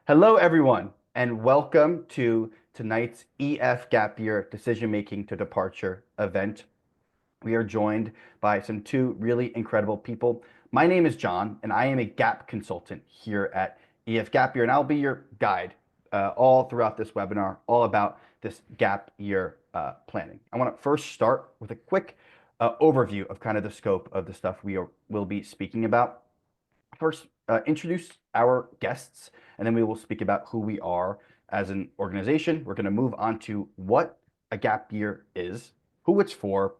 Hello, everyone, and welcome to tonight's EF Gap Year Decision Making to Departure event. We are joined by some two really incredible people. My name is John, and I am a gap consultant here at EF Gap Year, and I'll be your guide all throughout this webinar, all about this gap year planning. I want to first start with a quick overview of kind of the scope of the stuff will be speaking about. First, introduce our guests, and then we will speak about who we are as an organization. We're going to move on to what a gap year is, who it's for,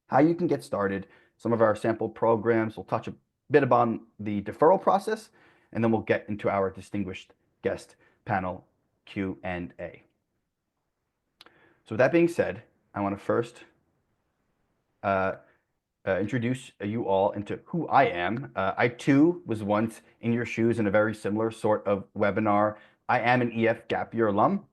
how you can get started, some of our sample programs. We'll touch a bit upon the deferral process, and then we'll get into our distinguished guest panel Q&A. So with that being said, I want to first uh, introduce you all into who I am. I too was once in your shoes in a very similar sort of webinar. I am an EF Gap Year alum.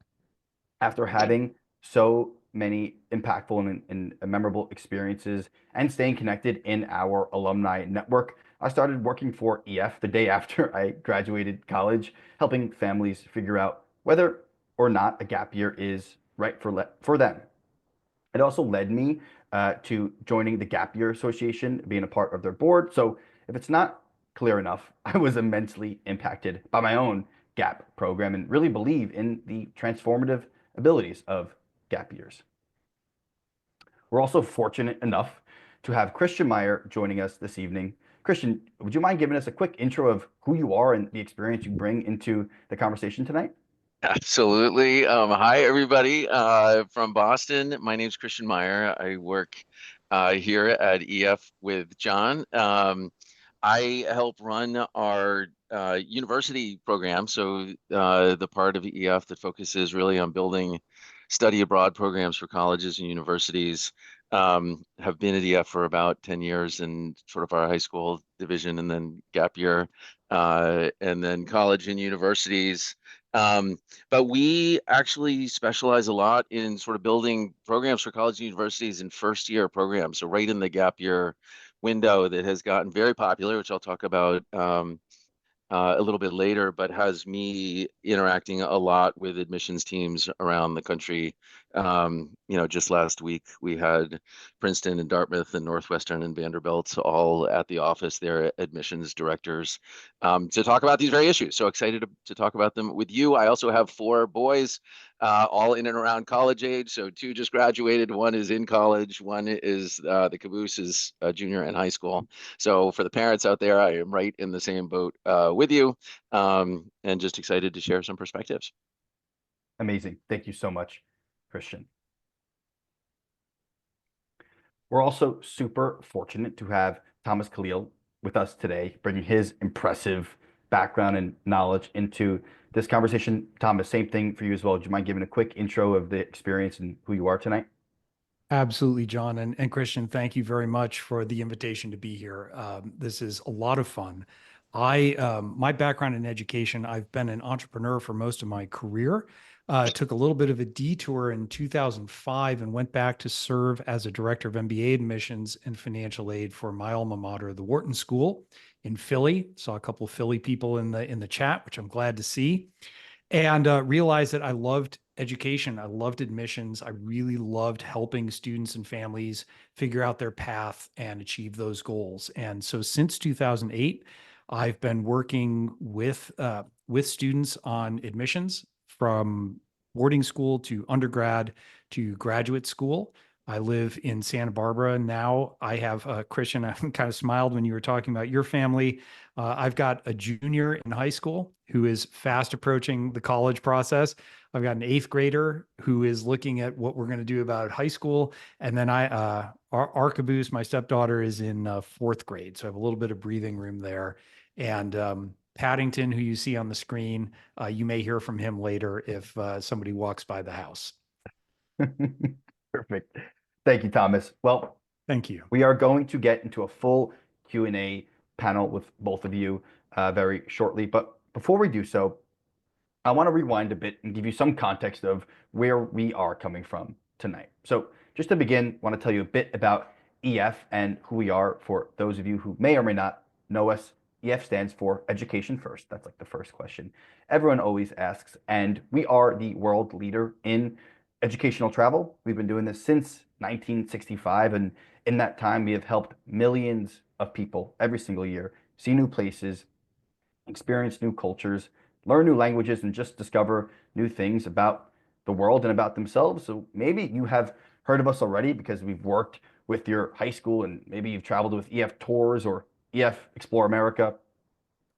After having so many impactful and memorable experiences and staying connected in our alumni network, I started working for EF the day after I graduated college, helping families figure out whether or not a gap year is right for them. It also led me to joining the Gap Year Association, being a part of their board. So if it's not clear enough, I was immensely impacted by my own Gap program and really believe in the transformative abilities of gap years. We're also fortunate enough to have Christian Meyer joining us this evening. Christian, would you mind giving us a quick intro of who you are and the experience you bring into the conversation tonight? Absolutely. Hi, everybody from Boston. My name is Christian Meyer. I work here at EF with John. I help run our university program. So the part of EF that focuses really on building study abroad programs for colleges and universities. Have been at EF for about 10 years in sort of our high school division and then gap year, and then college and universities. But we actually specialize a lot in sort of building programs for colleges and universities in first year programs. So right in the gap year window that has gotten very popular, which I'll talk about a little bit later, but has me interacting a lot with admissions teams around the country. Just last week we had Princeton and Dartmouth and Northwestern and Vanderbilt all at the office, their admissions directors, to talk about these very issues. So excited to talk about them with you. I also have four boys, all in and around college age. So two just graduated, one is in college, one is the caboose is junior in high school. So for the parents out there, I am right in the same boat with you, and just excited to share some perspectives. Amazing. Thank you so much, Christian. We're also super fortunate to have Thomas Caleel with us today, bringing his impressive background and knowledge into this conversation. Thomas, same thing for you as well. Do you mind giving a quick intro of the experience and who you are tonight? Absolutely, John. And Christian, thank you very much for the invitation to be here. This is a lot of fun. My background in education, I've been an entrepreneur for most of my career. Took a little bit of a detour in 2005 and went back to serve as a director of MBA admissions and financial aid for my alma mater, the Wharton School in Philly. Saw a couple of Philly people in the chat, which I'm glad to see, and realized that I loved education. I loved admissions. I really loved helping students and families figure out their path and achieve those goals. And so since 2008, I've been working with students on admissions from boarding school to undergrad to graduate school. I live in Santa Barbara now. I have Christian. I kind of smiled when you were talking about your family. I've got a junior in high school who is fast approaching the college process. I've got an eighth grader who is looking at what we're going to do about high school. And then our caboose, my stepdaughter, is in fourth grade. So I have a little bit of breathing room there. And Paddington, who you see on the screen, you may hear from him later if somebody walks by the house. Perfect. Thank you, Thomas. Well, Thank you. we are going to get into a full Q&A panel with both of you very shortly. But before we do so, I want to rewind a bit and give you some context of where we are coming from tonight. So just to begin, I want to tell you a bit about EF and who we are for those of you who may or may not know us. EF stands for education first. That's like the first question everyone always asks. And we are the world leader in educational travel. We've been doing this since 1965. And in that time, we have helped millions of people every single year see new places, experience new cultures, learn new languages, and just discover new things about the world and about themselves. So maybe you have heard of us already because we've worked with your high school, and maybe you've traveled with EF Tours or EF Explore America.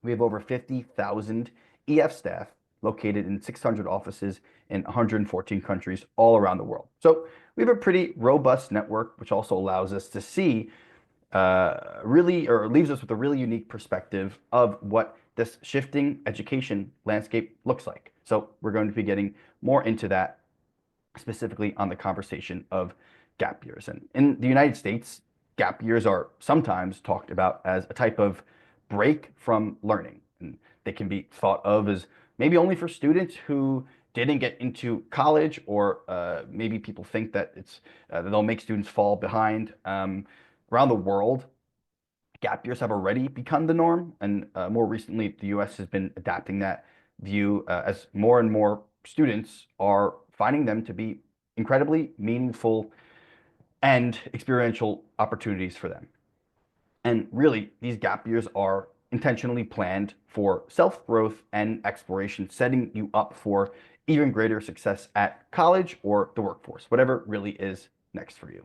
We have over 50,000 EF staff located in 600 offices in 114 countries all around the world. So we have a pretty robust network, which also allows us to see really, or leaves us with a really unique perspective of what this shifting education landscape looks like. So we're going to be getting more into that, specifically on the conversation of gap years. And in the United States, gap years are sometimes talked about as a type of break from learning. And they can be thought of as maybe only for students who didn't get into college, or maybe people think that they'll make students fall behind. Around the world, gap years have already become the norm, and more recently, the U.S. has been adapting that view as more and more students are finding them to be incredibly meaningful and experiential opportunities for them. And really, these gap years are intentionally planned for self-growth and exploration, setting you up for even greater success at college or the workforce, whatever really is next for you.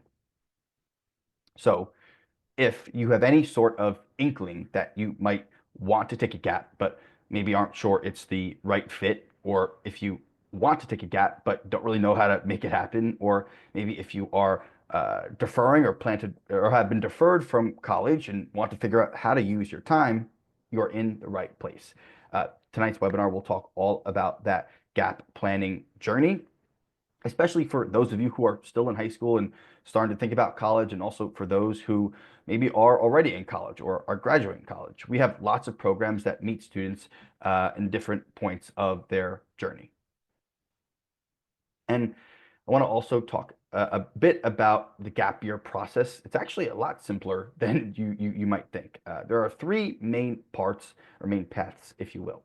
So if you have any sort of inkling that you might want to take a gap, but maybe aren't sure it's the right fit, or if you want to take a gap but don't really know how to make it happen, or maybe if you are deferring or or have been deferred from college and want to figure out how to use your time, you're in the right place. Tonight's webinar will talk all about that gap planning journey, especially for those of you who are still in high school and starting to think about college, and also for those who maybe are already in college or are graduating college. We have lots of programs that meet students in different points of their journey. And I want to also talk a bit about the gap year process. It's actually a lot simpler than you might think. There are three main parts, or main paths, if you will.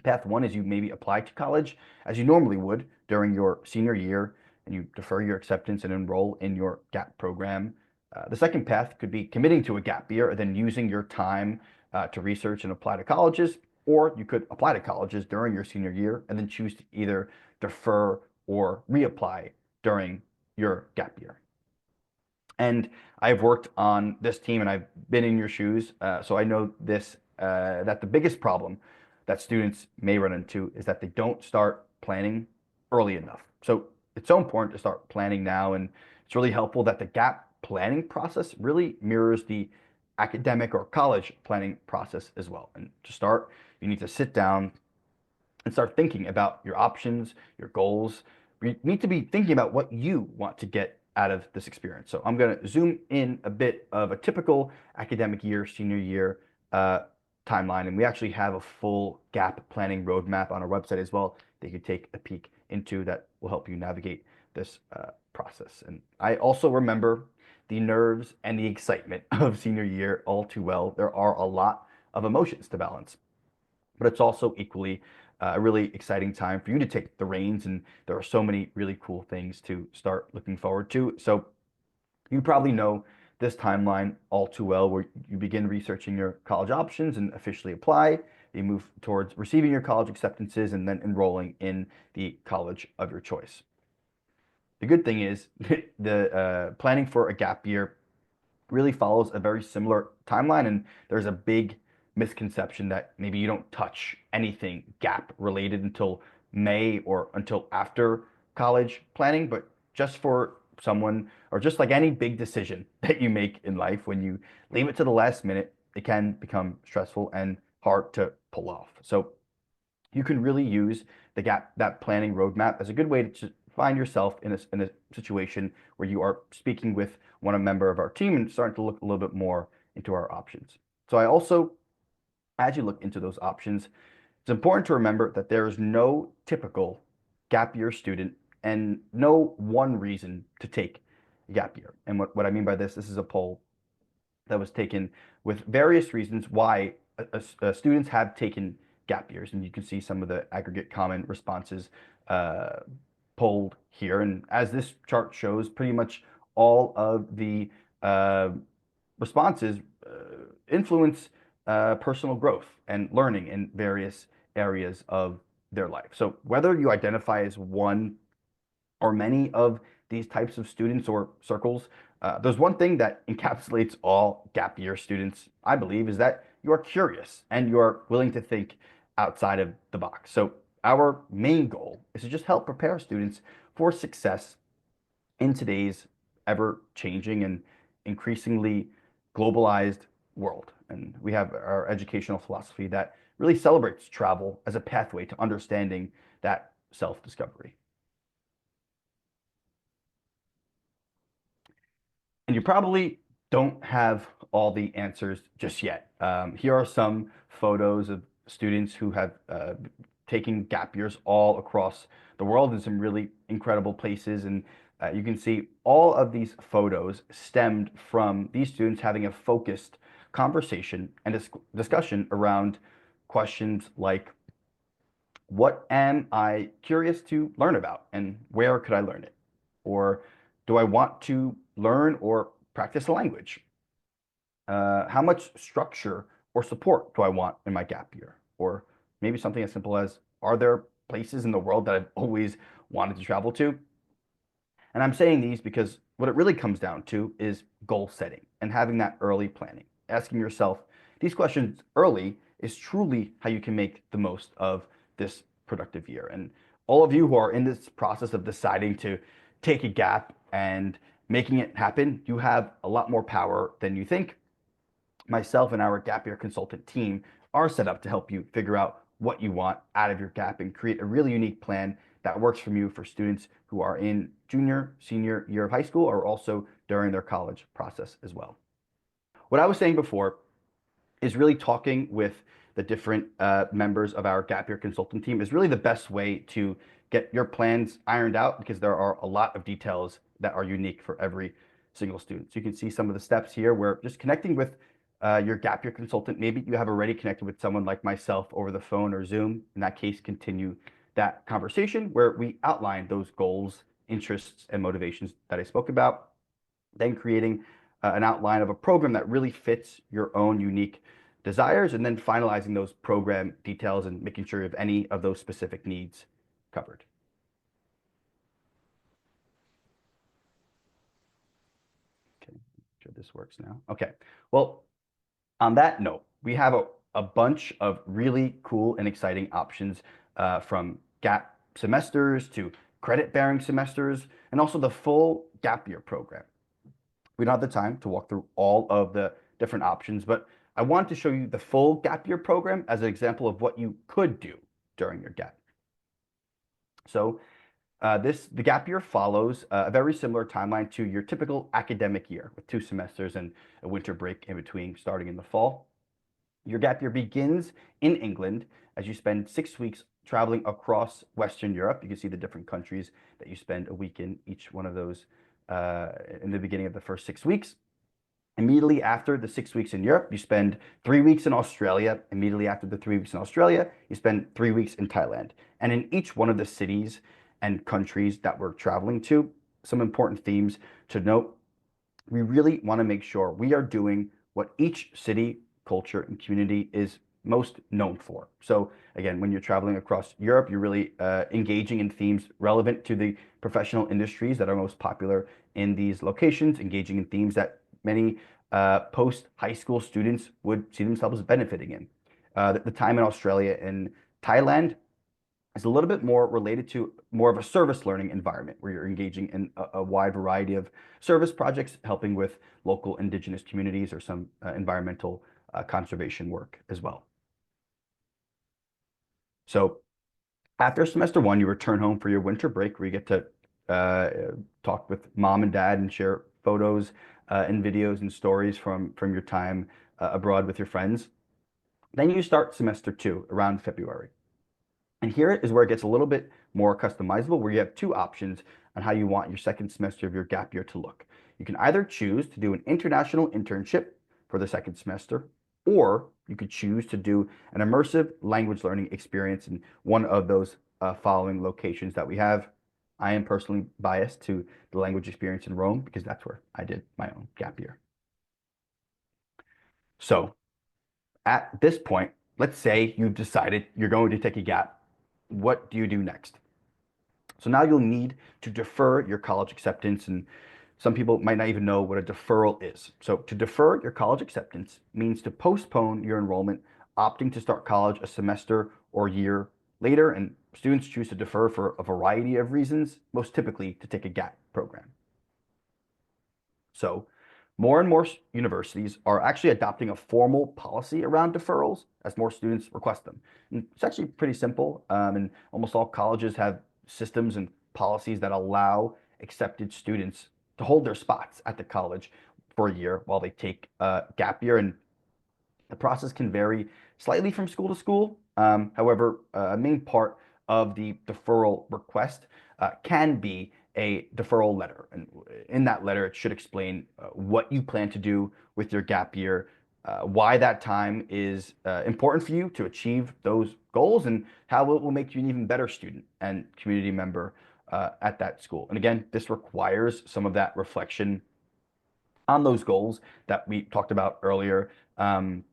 Path one is you maybe apply to college as you normally would during your senior year, and you defer your acceptance and enroll in your gap program. The second path could be committing to a gap year and then using your time to research and apply to colleges, or you could apply to colleges during your senior year and then choose to either defer or reapply during your gap year. And I've worked on this team and I've been in your shoes, so I know this, that the biggest problem that students may run into is that they don't start planning early enough. So it's so important to start planning now, and it's really helpful that the gap planning process really mirrors the academic or college planning process as well. And to start, you need to sit down and start thinking about your options, your goals. You need to be thinking about what you want to get out of this experience. So I'm going to zoom in a bit of a typical academic year, senior year timeline, and we actually have a full gap planning roadmap on our website as well that you can take a peek into that will help you navigate this process. And I also remember the nerves and the excitement of senior year all too well. There are a lot of emotions to balance, but it's also equally a really exciting time for you to take the reins, and there are so many really cool things to start looking forward to. So you probably know this timeline all too well, where you begin researching your college options and officially apply. You move towards receiving your college acceptances and then enrolling in the college of your choice. The good thing is the planning for a gap year really follows a very similar timeline, and there's a big misconception that maybe you don't touch anything gap related until May or until after college planning. But just for someone, or just like any big decision that you make in life, when you leave it to the last minute, it can become stressful and hard to pull off. So you can really use that planning roadmap as a good way to find yourself in a situation where you are speaking with one member of our team and starting to look a little bit more into our options. So I also, as you look into those options, it's important to remember that there is no typical gap year student and no one reason to take a gap year. And what I mean by this is a poll that was taken with various reasons why students have taken gap years, and you can see some of the aggregate common responses uh, polled here. And as this chart shows, pretty much all of the uh, responses influence personal growth and learning in various areas of their life. So whether you identify as one or many of these types of students or circles, there's one thing that encapsulates all gap year students, I believe, is that you are curious and you are willing to think outside of the box. So our main goal is to just help prepare students for success in today's ever changing and increasingly globalized world. And we have our educational philosophy that really celebrates travel as a pathway to understanding that self-discovery. And you probably don't have all the answers just yet. Here are some photos of students who have taken gap years all across the world in some really incredible places. And you can see all of these photos stemmed from these students having a focused conversation and discussion around questions like, what am I curious to learn about and where could I learn it? Or do I want to learn or practice a language? How much structure or support do I want in my gap year? Or maybe something as simple as, are there places in the world that I've always wanted to travel to? And I'm saying these because what it really comes down to is goal setting and having that early planning. Asking yourself these questions early is truly how you can make the most of this productive year. And all of you who are in this process of deciding to take a gap and making it happen, you have a lot more power than you think. Myself and our gap year consultant team are set up to help you figure out what you want out of your gap and create a really unique plan that works for you for students who are in junior, senior year of high school, or also during their college process as well. What I was saying before is really talking with the different members of our gap year consultant team is really the best way to get your plans ironed out, because there are a lot of details that are unique for every single student. So you can see some of the steps here where just connecting with your gap year consultant. Maybe you have already connected with someone like myself over the phone or Zoom. In that case, continue that conversation where we outline those goals, interests, and motivations that I spoke about. Then creating an outline of a program that really fits your own unique desires, and then finalizing those program details and making sure you have any of those specific needs covered. Okay, sure this works now. Okay, well, on that note, we have a bunch of really cool and exciting options from gap semesters to credit-bearing semesters, and also the full gap year program. We don't have the time to walk through all of the different options, but I want to show you the full gap year program as an example of what you could do during your gap. So the gap year follows a very similar timeline to your typical academic year with 2 semesters and a winter break in between starting in the fall. Your gap year begins in England as you spend 6 weeks traveling across Western Europe. You can see the different countries that you spend a week in each one of those in the beginning of the first 6 weeks. Immediately after the 6 weeks in Europe, you spend 3 weeks in Australia. Immediately after the 3 weeks in Australia, you spend 3 weeks in Thailand. And in each one of the cities and countries that we're traveling to, some important themes to note. We really want to make sure we are doing what each city, culture, and community is most known for. So again, when you're traveling across Europe, you're really engaging in themes relevant to the professional industries that are most popular in these locations, engaging in themes that many post-high school students would see themselves benefiting in. The time in Australia and Thailand is a little bit more related to more of a service learning environment where you're engaging in a wide variety of service projects, helping with local indigenous communities or some environmental conservation work as well. So after semester 1, you return home for your winter break where you get to talk with mom and dad and share photos and videos and stories from your time abroad with your friends. Then you start semester 2 around February. And here is where it gets a little bit more customizable, where you have 2 options on how you want your second semester of your gap year to look. You can either choose to do an international internship for the second semester, or you could choose to do an immersive language learning experience in one of those following locations that we have. I am personally biased to the language experience in Rome because that's where I did my own gap year. So at this point, let's say you've decided you're going to take a gap. What do you do next? So now you'll need to defer your college acceptance, and some people might not even know what a deferral is. So to defer your college acceptance means to postpone your enrollment, opting to start college a semester or year later, and students choose to defer for a variety of reasons, most typically to take a gap program. So more and more universities are actually adopting a formal policy around deferrals as more students request them. And it's actually pretty simple, and almost all colleges have systems and policies that allow accepted students to hold their spots at the college for a year while they take a gap year. And the process can vary slightly from school to school. However, a main part of the deferral request can be a deferral letter. And in that letter, it should explain what you plan to do with your gap year, why that time is important for you to achieve those goals, and how it will make you an even better student and community member at that school. And again, this requires some of that reflection on those goals that we talked about earlier. And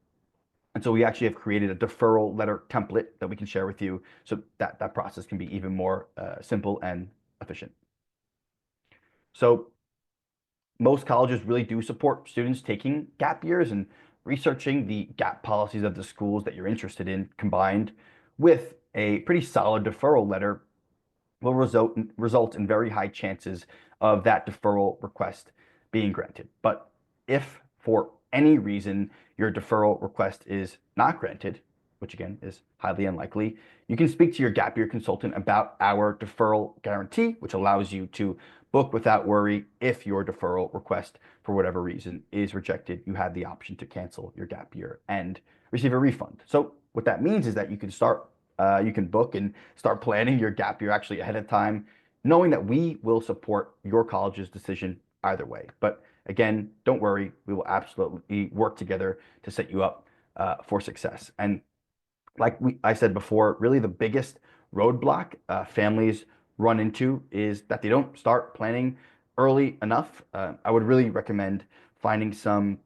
so we actually have created a deferral letter template that we can share with you so that process can be even more simple and efficient. So most colleges really do support students taking gap years, and researching the gap policies of the schools that you're interested in combined with a pretty solid deferral letter will result in very high chances of that deferral request being granted. But if for any reason your deferral request is not granted, which again is highly unlikely, you can speak to your gap year consultant about our deferral guarantee, which allows you to book without worry. If your deferral request for whatever reason is rejected, you have the option to cancel your gap year and receive a refund. So what that means is that you can book and start planning your gap year actually ahead of time, knowing that we will support your college's decision either way. But again, don't worry, we will absolutely work together to set you up for success. And like I said before, really the biggest roadblock families run into is that they don't start planning early enough. I would really recommend finding some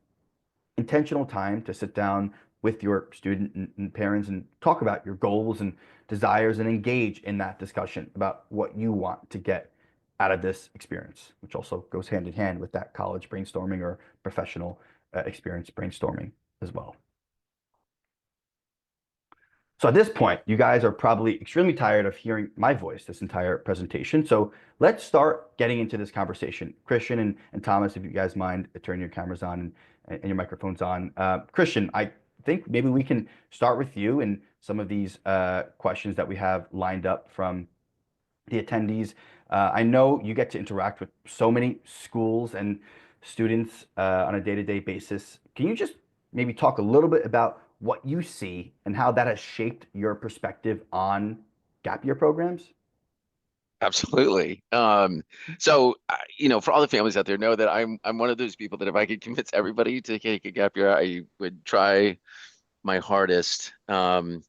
intentional time to sit down with your student and parents and talk about your goals and desires and engage in that discussion about what you want to get out of this experience, which also goes hand in hand with that college brainstorming or professional experience brainstorming as well. So at this point, you guys are probably extremely tired of hearing my voice this entire presentation. So let's start getting into this conversation. Christian and Thomas, if you guys mind turning your cameras on and your microphones on. Christian, I think maybe we can start with you and some of these questions that we have lined up from the attendees. I know you get to interact with so many schools and students on a day-to-day basis. Can you just maybe talk a little bit about what you see and how that has shaped your perspective on gap year programs? Absolutely. For all the families out there, know that I'm one of those people that if I could convince everybody to take a gap year, I would try my hardest. I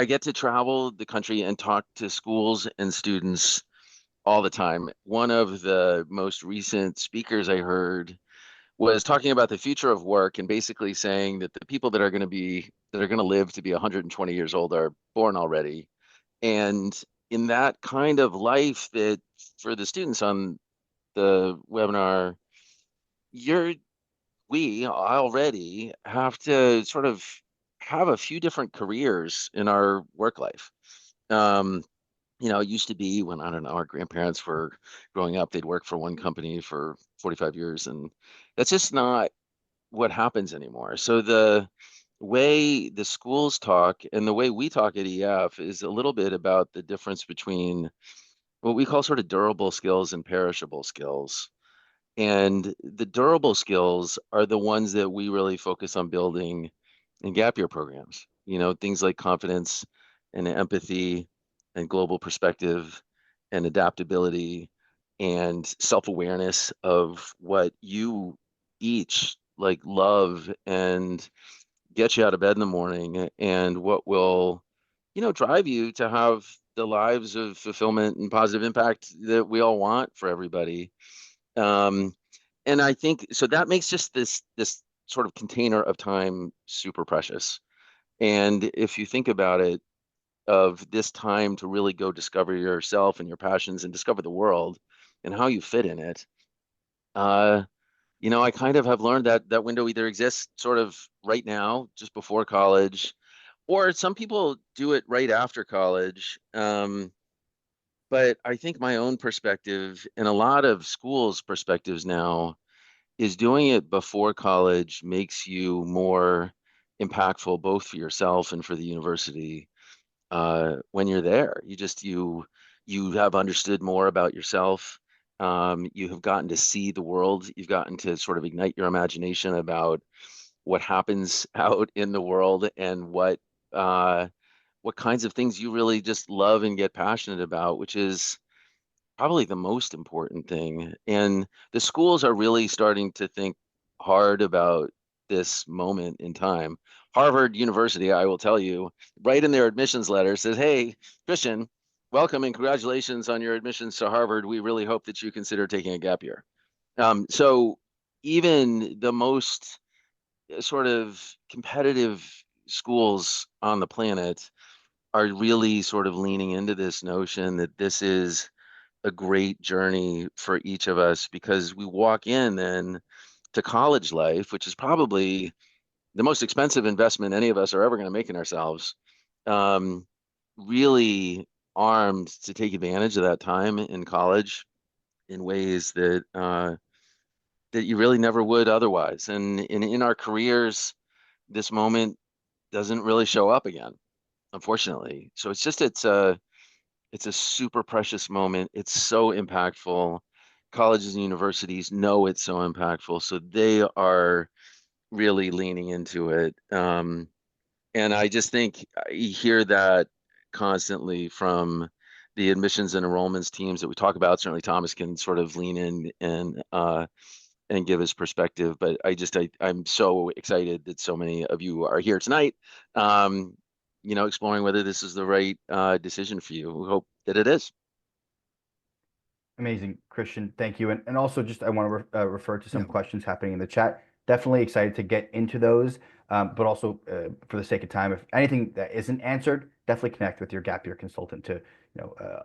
get to travel the country and talk to schools and students all the time. One of the most recent speakers I heard was talking about the future of work and basically saying that the people that are going to live to be 120 years old are born already. And in that kind of life, that for the students on the webinar, we already have to sort of have a few different careers in our work life. It used to be when, I don't know, our grandparents were growing up, they'd work for one company for 45 years, and that's just not what happens anymore. So the way the schools talk and the way we talk at EF is a little bit about the difference between what we call sort of durable skills and perishable skills. And the durable skills are the ones that we really focus on building in gap year programs. Things like confidence and empathy and global perspective and adaptability and self-awareness of what you each like love and get you out of bed in the morning, and what will, drive you to have the lives of fulfillment and positive impact that we all want for everybody. Um, and I think so that makes just this sort of container of time super precious. And if you think about it, of this time to really go discover yourself and your passions and discover the world and how you fit in it, uh, I kind of have learned that that window either exists sort of right now, just before college, or some people do it right after college. But I think my own perspective and a lot of schools' perspectives now is doing it before college makes you more impactful, both for yourself and for the university. When you're there, you have understood more about yourself. You have gotten to see the world. You've gotten to sort of ignite your imagination about what happens out in the world and what kinds of things you really just love and get passionate about, which is probably the most important thing. And the schools are really starting to think hard about this moment in time. Harvard University, I will tell you, right in their admissions letter says, "Hey, Christian, welcome and congratulations on your admissions to Harvard. We really hope that you consider taking a gap year." So even the most sort of competitive schools on the planet are really sort of leaning into this notion that this is a great journey for each of us, because we walk in then to college life, which is probably the most expensive investment any of us are ever going to make in ourselves, um, really armed to take advantage of that time in college in ways that you really never would otherwise. And in our careers, this moment doesn't really show up again, unfortunately. So it's a super precious moment. It's so impactful. Colleges and universities know it's so impactful, so they are really leaning into it. And I just think I hear that constantly from the admissions and enrollments teams that we talk about. Certainly, Thomas can sort of lean in and give his perspective. But I'm so excited that so many of you are here tonight. Exploring whether this is the right decision for you. We hope that it is. Amazing, Christian. Thank you. And also, just I want to refer to some Yeah. questions happening in the chat. Definitely excited to get into those. But also, for the sake of time, if anything that isn't answered, definitely connect with your gap year consultant to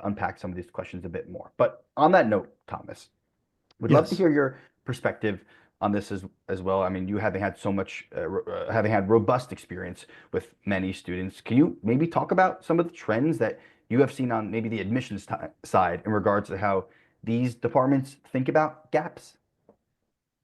unpack some of these questions a bit more. But on that note, Thomas, would love to Yes. hear your perspective on this as well. I mean, you having had so much, having had robust experience with many students, can you maybe talk about some of the trends that you have seen on maybe the admissions side in regards to how these departments think about gaps?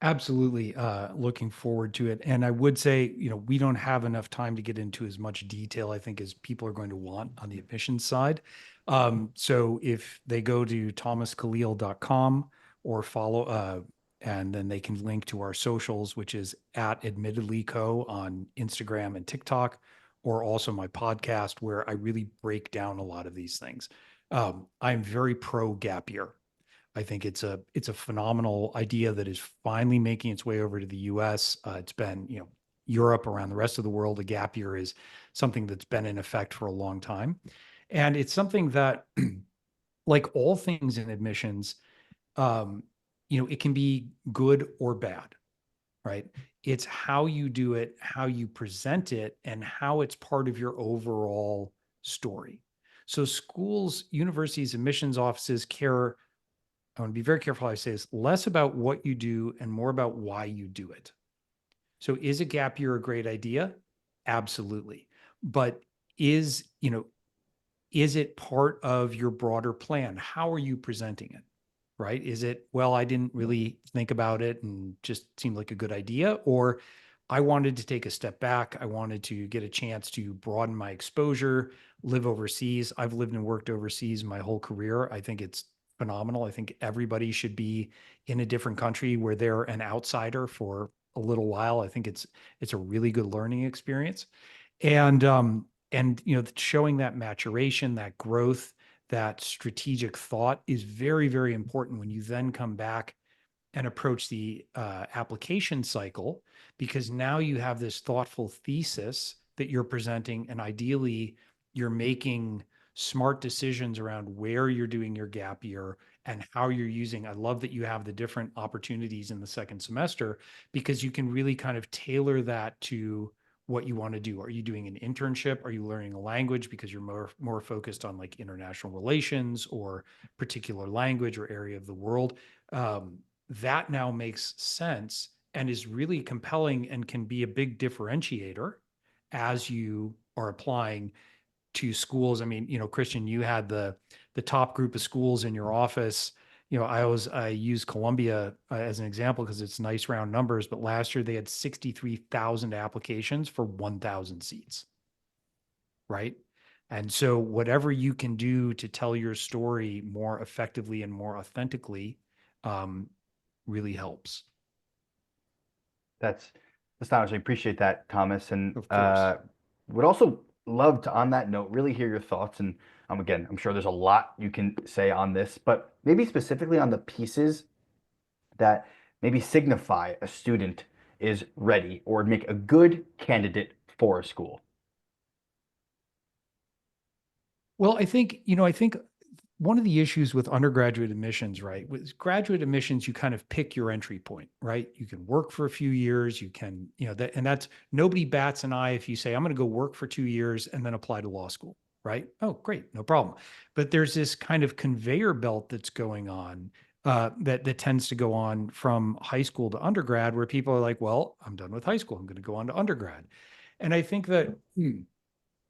Absolutely. Looking forward to it. And I would say, we don't have enough time to get into as much detail, I think, as people are going to want on the admissions side. So if they go to thomascaleel.com or follow, and then they can link to our socials, which is at admittedlyco on Instagram and TikTok, or also my podcast where I really break down a lot of these things. I'm very pro gap year. I think it's a phenomenal idea that is finally making its way over to the U.S. It's been, Europe, around the rest of the world. A gap year is something that's been in effect for a long time, and it's something that, like all things in admissions, um, it can be good or bad, right? It's how you do it, how you present it, and how it's part of your overall story. So schools, universities, admissions offices care. I want to be very careful how I say this, less about what you do and more about why you do it. So is a gap year a great idea? Absolutely. But is, is it part of your broader plan? How are you presenting it? Right? Is it, well, I didn't really think about it and just seemed like a good idea, or I wanted to take a step back. I wanted to get a chance to broaden my exposure, live overseas. I've lived and worked overseas my whole career. I think it's phenomenal. I think everybody should be in a different country where they're an outsider for a little while. I think it's a really good learning experience. And showing that maturation, that growth, that strategic thought is very, very important when you then come back and approach the application cycle, because now you have this thoughtful thesis that you're presenting, and ideally you're making smart decisions around where you're doing your gap year and how you're using. I love that you have the different opportunities in the second semester, because you can really kind of tailor that to what you want to do. Are you doing an internship? Are you learning a language because you're more focused on like international relations or particular language or area of the world? That now makes sense and is really compelling and can be a big differentiator as you are applying to schools. I mean, Christian, you had the top group of schools in your office. I use Columbia as an example because it's nice round numbers, but last year they had 63,000 applications for 1,000 seats, right? And so whatever you can do to tell your story more effectively and more authentically really helps. That's astonishing. Appreciate that, Thomas. And Of course. would also love to, on that note, really hear your thoughts. And again, I'm sure there's a lot you can say on this, but maybe specifically on the pieces that maybe signify a student is ready or make a good candidate for a school. Well, I think one of the issues with undergraduate admissions, right? With graduate admissions, you kind of pick your entry point, right? You can work for a few years, you can, and that's nobody bats an eye if you say, I'm going to go work for 2 years and then apply to law school, right? Oh, great, no problem. But there's this kind of conveyor belt that's going on that tends to go on from high school to undergrad, where people are like, well, I'm done with high school, I'm going to go on to undergrad. And I think that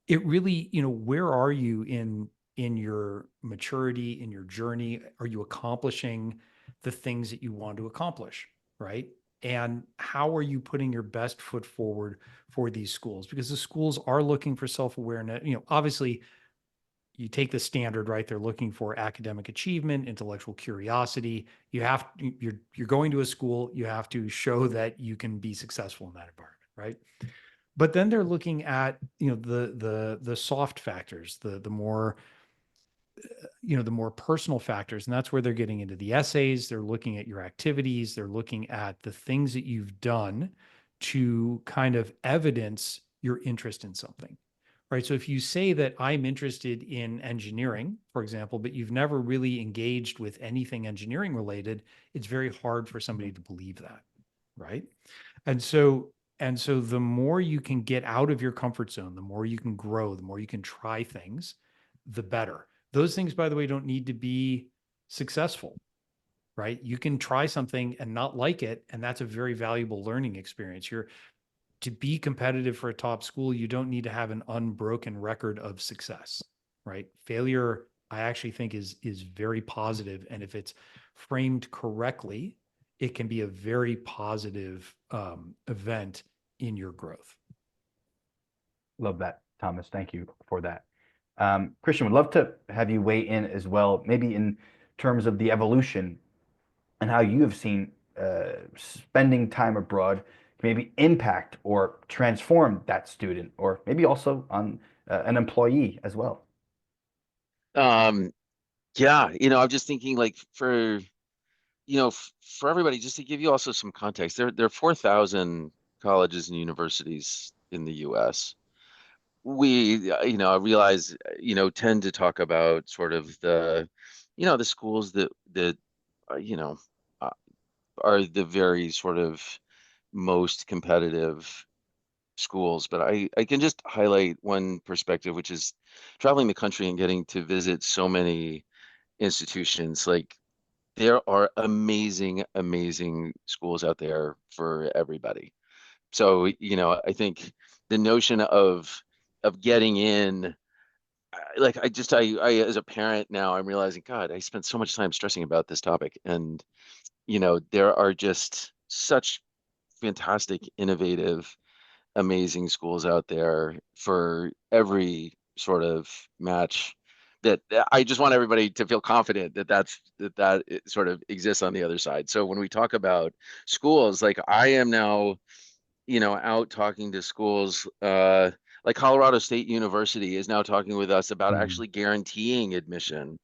it really, where are you in your maturity, in your journey? Are you accomplishing the things that you want to accomplish, right? And how are you putting your best foot forward for these schools? Because the schools are looking for self-awareness. Obviously, you take the standard, right? They're looking for academic achievement, intellectual curiosity. You're going to a school, you have to show that you can be successful in that environment, right? But then they're looking at the soft factors, the more the more personal factors, and that's where they're getting into the essays. They're looking at your activities, they're looking at the things that you've done to kind of evidence your interest in something, right? So if you say that I'm interested in engineering, for example, but you've never really engaged with anything engineering related, it's very hard for somebody to believe that, right? And so the more you can get out of your comfort zone, the more you can grow, the more you can try things, the better. Those things, by the way, don't need to be successful, right? You can try something and not like it, and that's a very valuable learning experience. To be competitive for a top school, you don't need to have an unbroken record of success, right? Failure, I actually think is very positive, and if it's framed correctly, it can be a very positive event in your growth. Love that, Thomas. Thank you for that. Christian, would love to have you weigh in as well, maybe in terms of the evolution and how you have seen spending time abroad maybe impact or transform that student, or maybe also on an employee as well. Um, yeah, I'm just thinking like for everybody, just to give you also some context, there are 4,000 colleges and universities in the US. We, I realize, tend to talk about sort of the schools that, uh, you know, uh, are the very sort of most competitive schools. But I can just highlight one perspective, which is traveling the country and getting to visit so many institutions. Like there are amazing, amazing schools out there for everybody. So, I think the notion of getting in, like I as a parent now, I'm realizing, God, I spent so much time stressing about this topic. And, there are just such fantastic, innovative, amazing schools out there for every sort of match that I just want everybody to feel confident that it sort of exists on the other side. So when we talk about schools, like I am now, out talking to schools, like Colorado State University is now talking with us about Mm. actually guaranteeing admission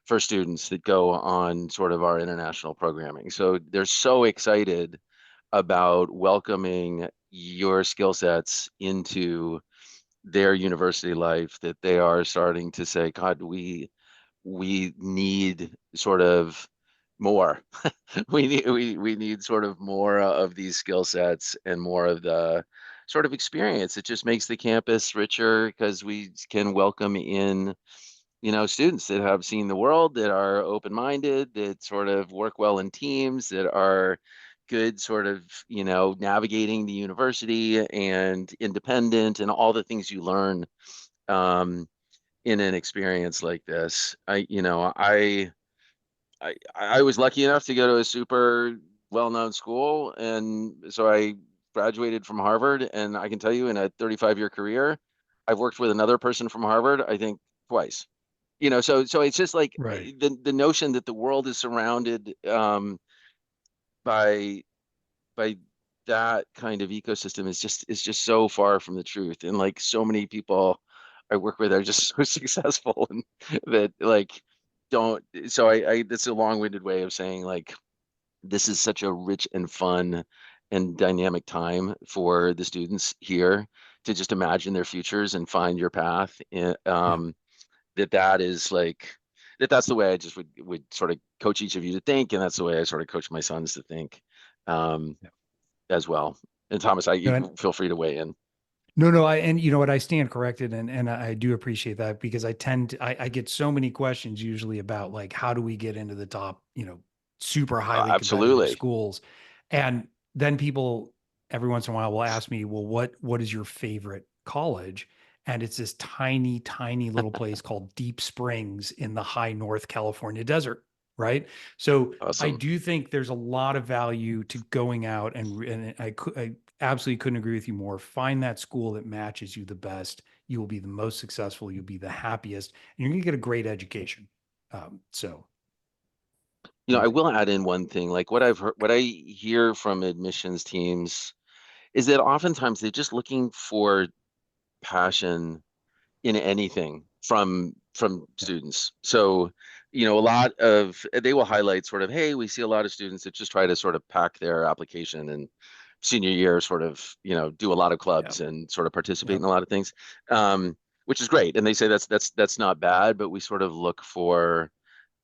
for students that go on sort of our international programming. So they're so excited about welcoming your skill sets into their university life that they are starting to say, God, we need sort of more. We need sort of more of these skill sets and more of the sort of experience. It just makes the campus richer because we can welcome in, students that have seen the world, that are open-minded, that sort of work well in teams, that are good sort of, navigating the university and independent and all the things you learn um, in an experience like this. I was lucky enough to go to a super well-known school, and so I graduated from Harvard. And I can tell you, in a 35-year career, I've worked with another person from Harvard, I think twice. So it's just like Right. the notion that the world is surrounded by by that kind of ecosystem is just so far from the truth. And like so many people I work with are just so successful and that like don't so I that's a long-winded way of saying like this is such a rich and fun and dynamic time for the students here to just imagine their futures and find your path. And, Yeah. that is like that's the way I just would sort of coach each of you to think, and that's the way I sort of coach my sons to think. Um, Yeah. as well. And Thomas, No, you feel free to weigh in. no, and you know what, I stand corrected, and I do appreciate that, because I get so many questions usually about like, how do we get into the top, super highly competitive Absolutely. schools? And then people every once in a while will ask me, well, what is your favorite college? And it's this tiny, tiny little place called Deep Springs in the high North California desert, right? So I Awesome. do think there's a lot of value to going out, and I absolutely couldn't agree with you more. Find that school that matches you the best. You will be the most successful. You'll be the happiest, and you're going to get a great education. So I amazing. will add in one thing. Like what I've heard, what I hear from admissions teams is that oftentimes they're just looking for passion in anything from Yeah. students. So, a lot of they will highlight sort of, hey, we see a lot of students that just try to sort of pack their application and senior year sort of, do a lot of Yeah. clubs and sort of participate Yeah. in a lot of things. Which is great. And they say that's not bad, but we sort of look for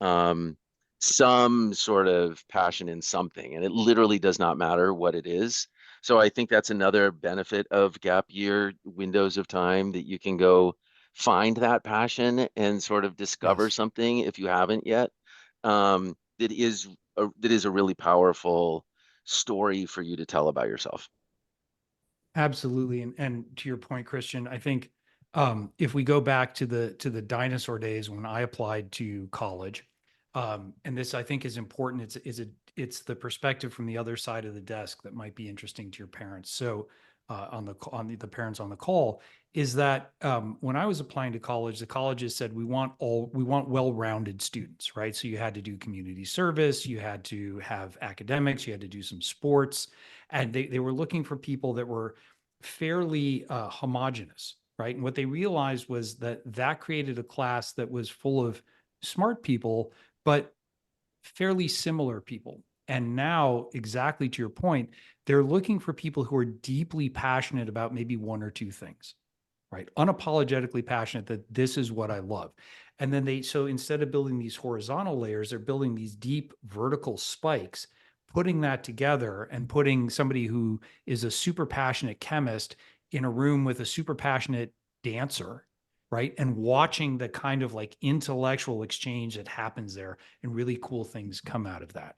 um, some sort of passion in something, and it literally does not matter what it is. So I think that's another benefit of gap year windows of time, that you can go find that passion and sort of discover Yes. something if you haven't yet. That is a really powerful story for you to tell about yourself. Absolutely. And to your point, Christian, I think if we go back to the dinosaur days when I applied to college, and this I think is important. It's the perspective from the other side of the desk that might be interesting to your parents. So on the parents on the call, is that when I was applying to college, the colleges said we want well-rounded students, right? So you had to do community service, you had to have academics, you had to do some sports, and they were looking for people that were fairly homogenous, right? And what they realized was that that created a class that was full of smart people, but fairly similar people. And now, exactly to your point, they're looking for people who are deeply passionate about maybe one or two things, right? Unapologetically passionate that this is what I love. And then so instead of building these horizontal layers, they're building these deep vertical spikes, putting that together and putting somebody who is a super passionate chemist in a room with a super passionate dancer, right? And watching the kind of like intellectual exchange that happens there, and really cool things come out of that.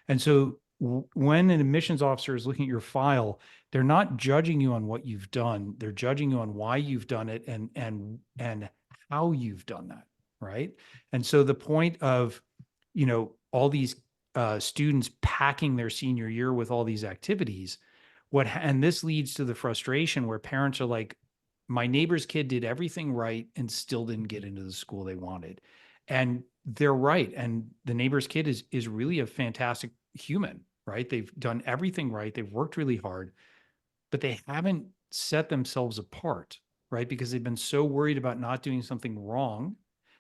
And so when an admissions officer is looking at your file, they're not judging you on what you've done. They're judging you on why you've done it, and how you've done that, right? And so the point of, all these students packing their senior year with all these activities, and this leads to the frustration where parents are like, my neighbor's kid did everything right and still didn't get into the school they wanted. And they're right. And the neighbor's kid is really a fantastic human, right? They've done everything right. They've worked really hard, but they haven't set themselves apart, right? Because they've been so worried about not doing something wrong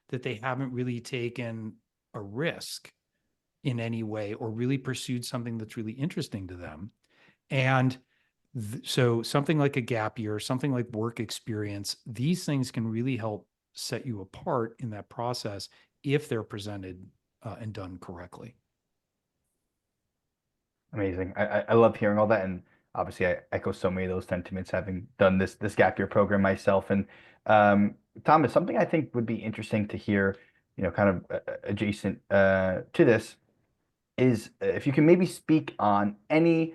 that they haven't really taken a risk in any way or really pursued something that's really interesting to them. And so something like a gap year, something like work experience, these things can really help set you apart in that process if they're presented and done correctly. Amazing. I love hearing all that, and obviously I echo so many of those sentiments, having done this gap year program myself. And Thomas, something I think would be interesting to hear, kind of adjacent to this, is if you can maybe speak on any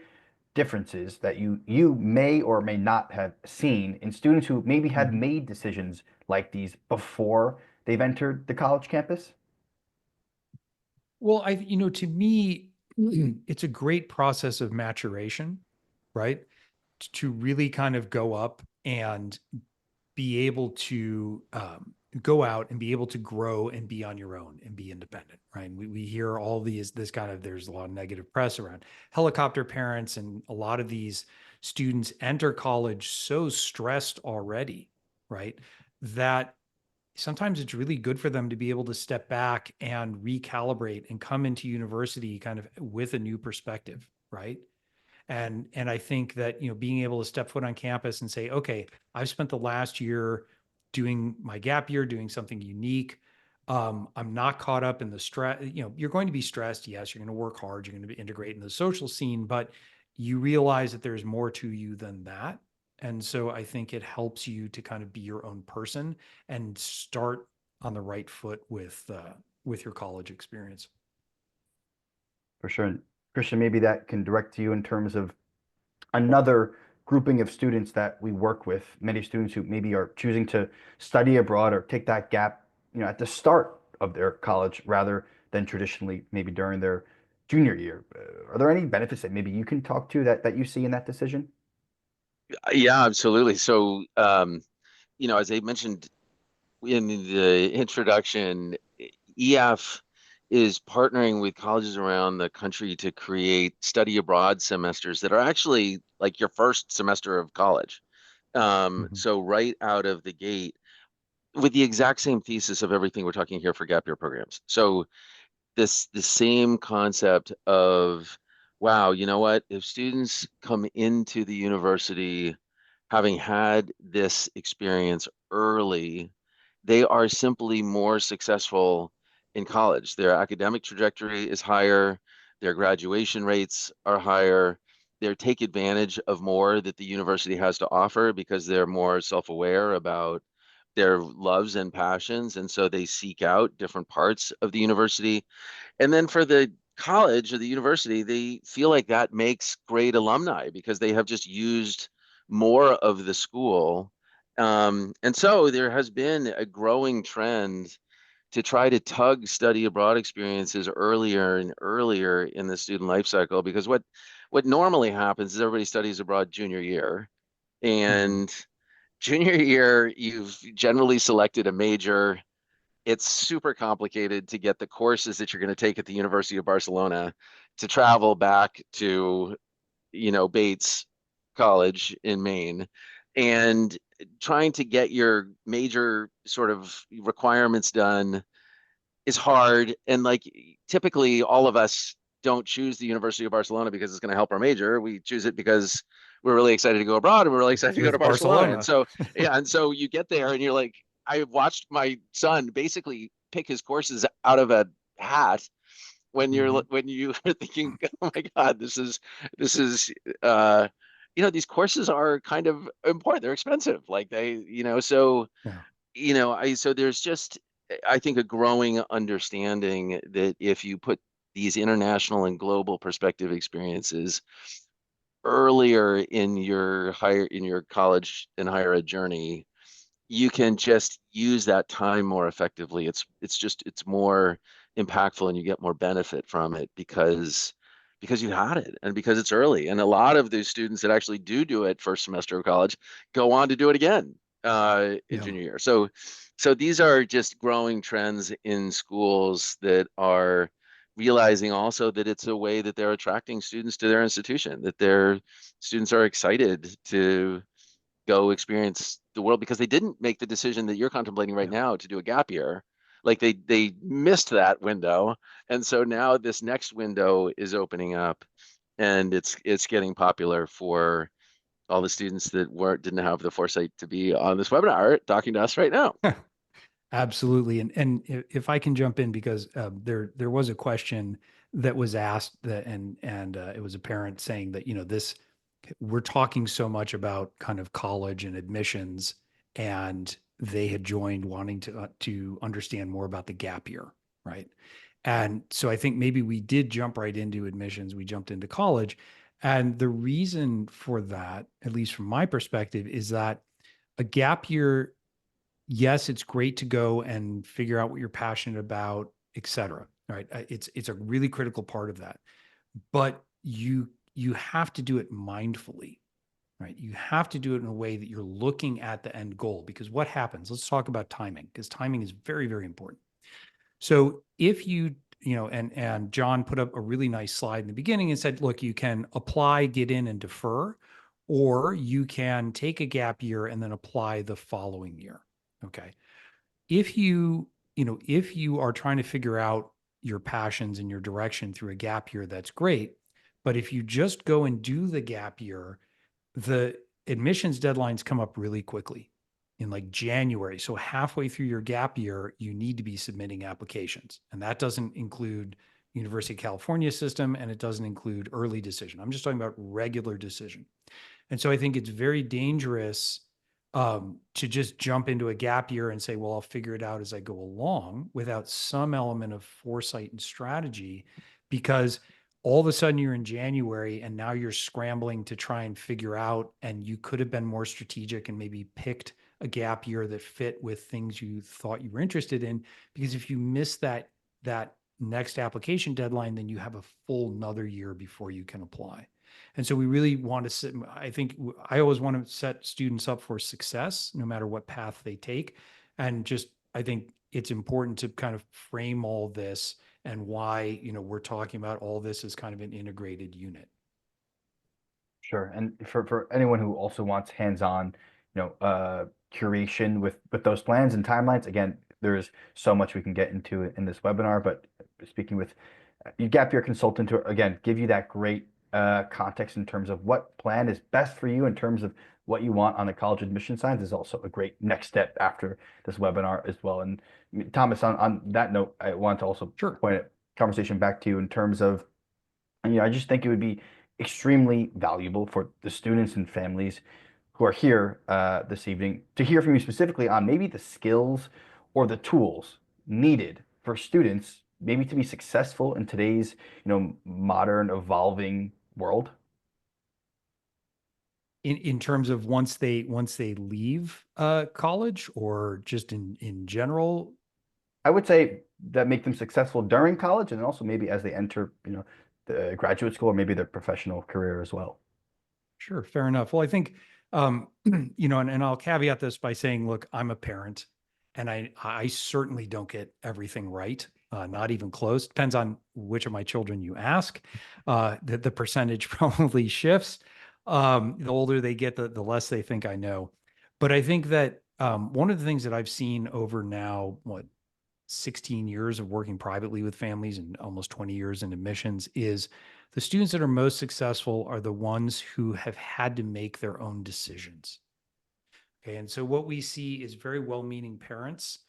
differences that you may or may not have seen in students who maybe had Mhm. made decisions like these before they've entered the college campus. Well, to me, it's a great process of maturation, right? To really kind of go up and be able to go out and be able to grow and be on your own and be independent, right? And we hear all this kind of, there's a lot of negative press around helicopter parents, and a lot of these students enter college so stressed already, right? That sometimes it's really good for them to be able to step back and recalibrate and come into university kind of with a new perspective, right? And I think that, being able to step foot on campus and say, okay, I've spent the last year doing my gap year, doing something unique. I'm not caught up in the stress. You're going to be stressed. Yes, you're going to work hard. You're going to integrate in the social scene, but you realize that there's more to you than that. And so I think it helps you to kind of be your own person and start on the right foot with your college experience. For sure. And Christian, maybe that can direct to you in terms of another grouping of students that we work with, many students who maybe are choosing to study abroad or take that gap, at the start of their college rather than traditionally maybe during their junior year. Are there any benefits that maybe you can talk to that you see in that decision? Yeah, absolutely. So, as I mentioned in the introduction, EF is partnering with colleges around the country to create study abroad semesters that are actually like your first semester of college. Mhm. So right out of the gate, with the exact same thesis of everything we're talking here for gap year programs. So the same concept of, wow, you know what? If students come into the university having had this experience early, they are simply more successful in college. Their academic trajectory is higher, their graduation rates are higher. They take advantage of more that the university has to offer because they're more self-aware about their loves and passions. And so they seek out different parts of the university. And then for the college or the university, they feel like that makes great alumni because they have just used more of the school. And so there has been a growing trend to try to tug study abroad experiences earlier and earlier in the student life cycle, because what normally happens is everybody studies abroad junior year, Mhm. and junior year you've generally selected a major. It's super complicated to get the courses that you're going to take at the University of Barcelona to travel back to, Bates College in Maine. And trying to get your major sort of requirements done is hard. And like typically all of us don't choose the University of Barcelona because it's going to help our major. We choose it because we're really excited to go abroad and we're really excited to Because go to it's Barcelona. And Barcelona. so, yeah, and so you get there and you're like, I watched my son basically pick his courses out of a hat Mhm. when you are thinking, oh my God, this is uh these courses are kind of important. They're expensive. Like so Yeah. so there's just, I think, a growing understanding that if you put these international and global perspective experiences earlier in your college and higher ed journey, you can just use that time more effectively. It's more impactful and you get more benefit from it because you had it and because it's early. And a lot of those students that actually do it first semester of college go on to do it again in Yeah. junior year. So these are just growing trends in schools that are realizing also that it's a way that they're attracting students to their institution, that their students are excited to go experience the world because they didn't make the decision that you're contemplating right Yeah. now to do a gap year. like they missed that window, and so now this next window is opening up, and it's getting popular for all the students that didn't have the foresight to be on this webinar talking to us right now. Absolutely. And if I can jump in, because there was a question that was asked that, and it was a parent saying that, this, we're talking so much about kind of college and admissions, and they had joined wanting to understand more about the gap year, right? And so I think maybe we did jump right into admissions. We jumped into college. And the reason for that, at least from my perspective, is that a gap year, yes, it's great to go and figure out what you're passionate about, et cetera. Right. It's a really critical part of that. But you have to do it mindfully, right? You have to do it in a way that you're looking at the end goal, because what happens? Let's talk about timing, because timing is very, very important. So if and John put up a really nice slide in the beginning and said, look, you can apply, get in, and defer, or you can take a gap year and then apply the following year. Okay. If you are trying to figure out your passions and your direction through a gap year, that's great. But if you just go and do the gap year, the admissions deadlines come up really quickly in like January. So halfway through your gap year, you need to be submitting applications. And that doesn't include University of California system, and it doesn't include early decision. I'm just talking about regular decision. And so I think it's very dangerous to just jump into a gap year and say, well, I'll figure it out as I go along, without some element of foresight and strategy, because all of a sudden you're in January and now you're scrambling to try and figure out, and you could have been more strategic and maybe picked a gap year that fit with things you thought you were interested in. Because if you miss that next application deadline, then you have a full another year before you can apply. And so we really want to sit, I think I always want to set students up for success, no matter what path they take. And just, I think it's important to kind of frame all this and why, we're talking about all this as kind of an integrated unit. Sure. And for anyone who also wants hands-on, curation with those plans and timelines, again, there's so much we can get into in this webinar, but speaking with your gap year consultant to, again, give you that great context in terms of what plan is best for you in terms of what you want on the college admission side is also a great next step after this webinar as well. And Thomas, on that note, I want to also Sure. point a conversation back to you in terms of, I just think it would be extremely valuable for the students and families who are here this evening to hear from you specifically on maybe the skills or the tools needed for students maybe to be successful in today's, modern evolving world. In terms of once they leave college, or just in general? I would say that make them successful during college and also maybe as they enter, the graduate school or maybe their professional career as well. Sure, fair enough. Well, I think, and I'll caveat this by saying, look, I'm a parent, and I certainly don't get everything right, not even close. Depends on which of my children you ask. The percentage probably shifts. The older they get, the less they think I know. But I think that one of the things that I've seen over now, 16 years of working privately with families and almost 20 years in admissions, is the students that are most successful are the ones who have had to make their own decisions. Okay. And so what we see is very well-meaning parents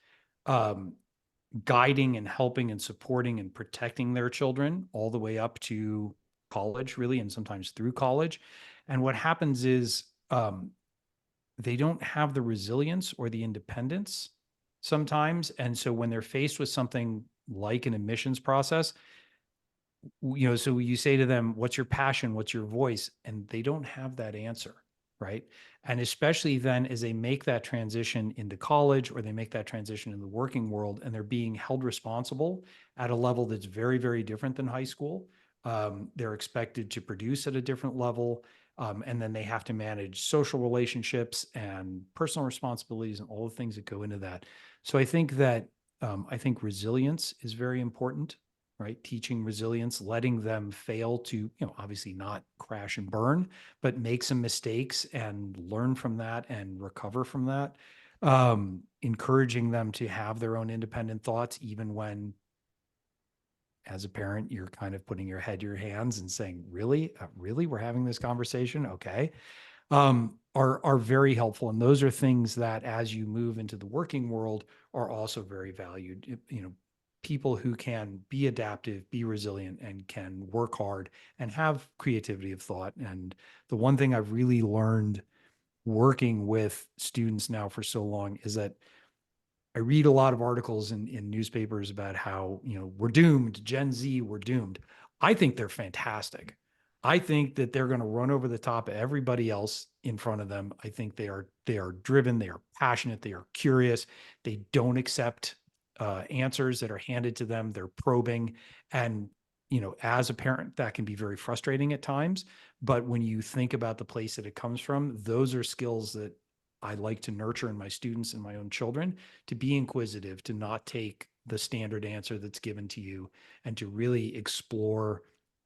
guiding and helping and supporting and protecting their children all the way up to college, really, and sometimes through college. And what happens is they don't have the resilience or the independence sometimes. And so when they're faced with something like an admissions process, so you say to them, what's your passion? What's your voice? And they don't have that answer, right? And especially then as they make that transition into college, or they make that transition in the working world, and they're being held responsible at a level that's very, very different than high school. They're expected to produce at a different level. And then they have to manage social relationships and personal responsibilities and all the things that go into that. So I think that resilience is very important, right? Teaching resilience, letting them fail to, obviously not crash and burn, but make some mistakes and learn from that and recover from that. encouraging them to have their own independent thoughts, even when, as a parent, you're kind of putting your head in your hands and saying, really, really, we're having this conversation. Okay. Are very helpful. And those are things that, as you move into the working world, are also very valued. People who can be adaptive, be resilient, and can work hard and have creativity of thought. And the one thing I've really learned working with students now for so long is that I read a lot of articles in newspapers about how, we're doomed, Gen Z, we're doomed. I think they're fantastic. I think that they're going to run over the top of everybody else in front of them. I think they are driven, they are passionate, they are curious. They don't accept answers that are handed to them. They're probing. And, as a parent, that can be very frustrating at times. But when you think about the place that it comes from, those are skills that I like to nurture in my students and my own children, to be inquisitive, to not take the standard answer that's given to you, and to really explore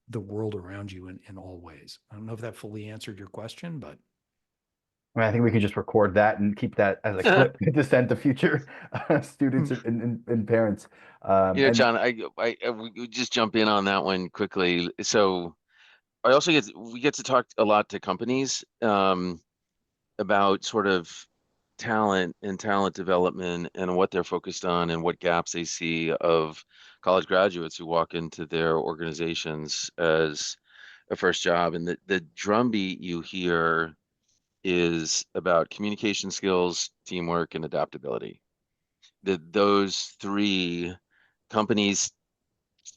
the world around you in all ways. I don't know if that fully answered your question, but I mean, I think we can just record that and keep that as a clip to send to future students and parents. And John, we just jump in on that one quickly. So we get to talk a lot to companies about sort of talent and talent development and what they're focused on and what gaps they see of college graduates who walk into their organizations as a first job. And the drumbeat you hear is about communication skills, teamwork, and adaptability. Those three companies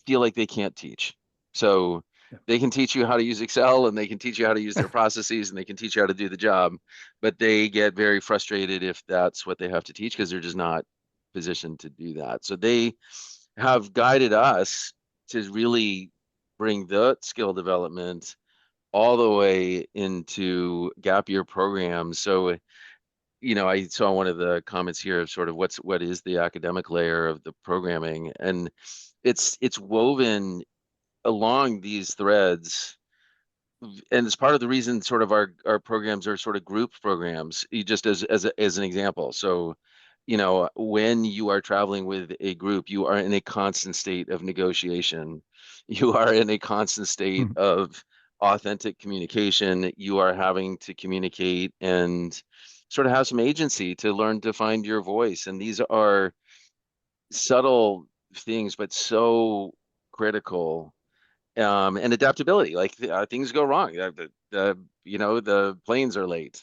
feel like they can't teach. So yeah. they can teach you how to use Excel and they can teach you how to use their processes and they can teach you how to do the job, but they get very frustrated if that's what they have to teach because they're just not positioned to do that. So they have guided us to really bring the skill development all the way into gap year programs. So I saw one of the comments here of sort of what is the academic layer of the programming, and it's woven along these threads, and it's part of the reason sort of our programs are sort of group programs. Just as an example, so when you are traveling with a group, you are in a constant state of negotiation. You are in a constant state of authentic communication. You are having to communicate and sort of have some agency to learn to find your voice. And these are subtle things, but so critical. And adaptability, like things go wrong. The planes are late.